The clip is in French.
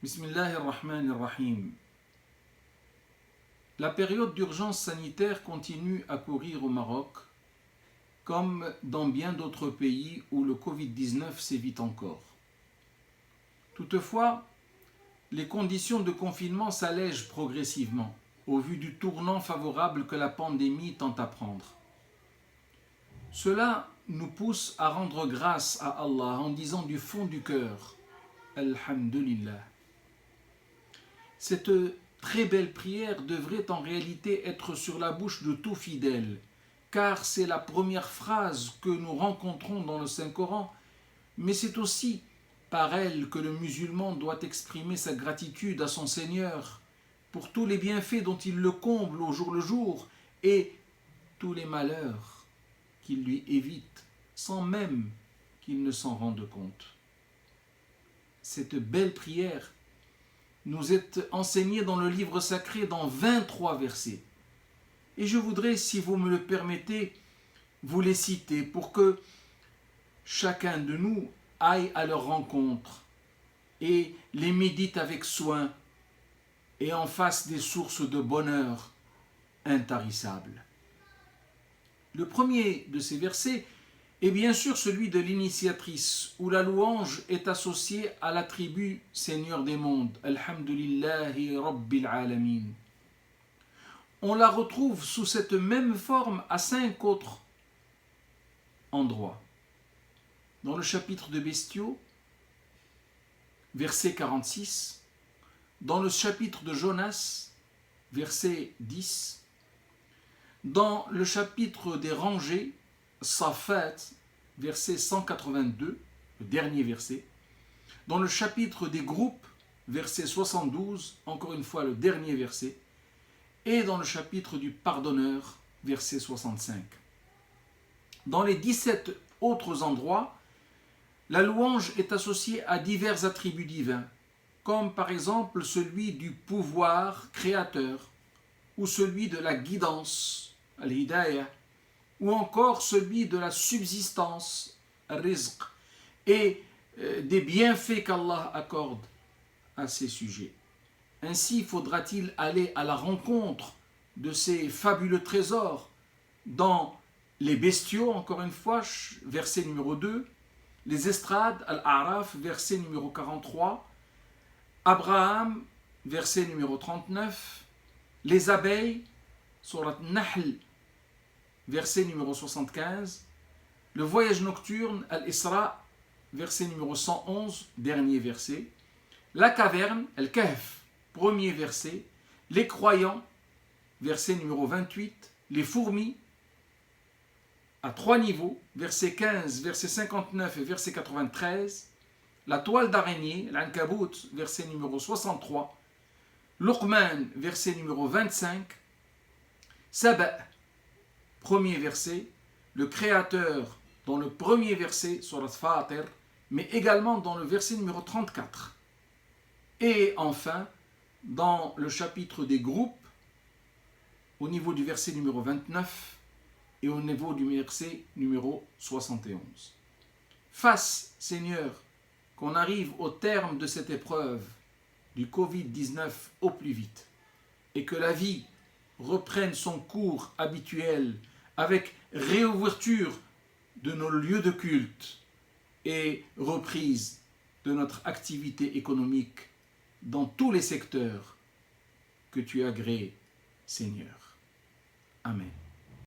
Bismillahirrahmanirrahim. La période d'urgence sanitaire continue à courir au Maroc, comme dans bien d'autres pays où le Covid-19 sévit encore. Toutefois, les conditions de confinement s'allègent progressivement, au vu du tournant favorable que la pandémie tend à prendre. Cela nous pousse à rendre grâce à Allah en disant du fond du cœur « Alhamdulillah ». Cette très belle prière devrait en réalité être sur la bouche de tout fidèle, car c'est la première phrase que nous rencontrons dans le Saint-Coran, mais c'est aussi par elle que le musulman doit exprimer sa gratitude à son Seigneur pour tous les bienfaits dont il le comble au jour le jour et tous les malheurs qu'il lui évite sans même qu'il ne s'en rende compte. Cette belle prière nous est enseignée dans le livre sacré dans 23 versets. Et je voudrais, si vous me le permettez, vous les citer pour que chacun de nous aille à leur rencontre et les médite avec soin et en fasse des sources de bonheur intarissables. Le premier de ces versets est bien sûr celui de l'initiatrice, où la louange est associée à l'attribut Seigneur des mondes, Alhamdulillahi Rabbil Alamin. On la retrouve sous cette même forme à 5 autres endroits. Dans le chapitre de Bestiaux, verset 46, dans le chapitre de Jonas, verset 10, dans le chapitre des rangées, Safat, verset 182, le dernier verset, dans le chapitre des groupes, verset 72, encore une fois le dernier verset, et dans le chapitre du pardonneur, verset 65. Dans les 17 autres endroits, la louange est associée à divers attributs divins, comme par exemple celui du pouvoir créateur, ou celui de la guidance, al-hidayah, ou encore celui de la subsistance, al-rizq, et des bienfaits qu'Allah accorde à ces sujets. Ainsi faudra-t-il aller à la rencontre de ces fabuleux trésors dans les bestiaux, encore une fois, verset numéro 2, les estrades, Al-A'raf, verset numéro 43, Abraham, verset numéro 39, les abeilles, Surat Nahl, verset numéro 75, le voyage nocturne, Al-Isra, verset numéro 111, dernier verset, la caverne, Al-Kahf, premier verset, les croyants, verset numéro 28, les fourmis, à 3 niveaux, verset 15, verset 59 et verset 93, la toile d'araignée, l'Ankabout, verset numéro 63, Luqman, verset numéro 25, Saba, premier verset, le Créateur dans le premier verset sur la Fatir, mais également dans le verset numéro 34. Et enfin, dans le chapitre des groupes, au niveau du verset numéro 29 et au niveau du verset numéro 71. Fasse, Seigneur, qu'on arrive au terme de cette épreuve du Covid-19 au plus vite et que la vie reprenne son cours habituel avec réouverture de nos lieux de culte et reprise de notre activité économique dans tous les secteurs que tu as agréés, Seigneur. Amen.